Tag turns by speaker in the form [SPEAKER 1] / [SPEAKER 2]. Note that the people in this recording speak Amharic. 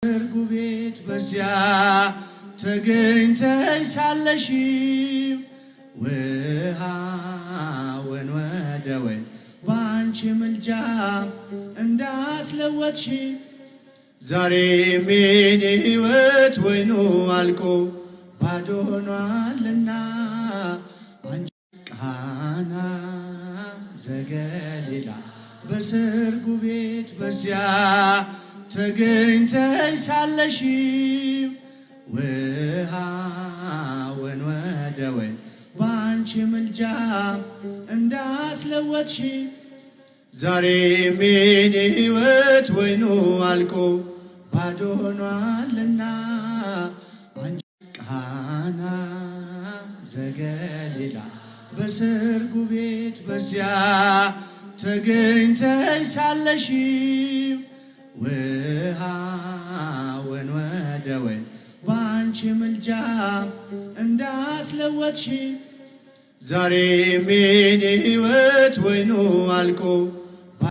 [SPEAKER 1] ሰርጉ ቤት በዚያ ተገኝተሽ ሳለሽ ውሃውን ወደ ወይን ባንቺ ምልጃ እንዳስለወጥሽ ዛሬም የኔ ሕይወት ወይኑ አልቆ ባዶ ሆኗልና አንቺ ቃና ዘገሊላ በሰርጉ ቤት በዚያ ተገኝተሽ ሳለሽ ውሃውን ወደ ወይን ባንቺ ምልጃ እንዳስለወጥሽ ዛሬም የኔ ሕይወት ወይኑ አልቆ ባዶ ሆኗልና አንቺ ቃና ዘገሊላ በሰርጉ ቤት በዚያ ተገኝተሽ ሳለሽ ውሃውን ወደ ወይን ባንቺ ምልጃ እንዳስለወጥሽ ዛሬም የኔ ሕይወት ወይኑ አልቆ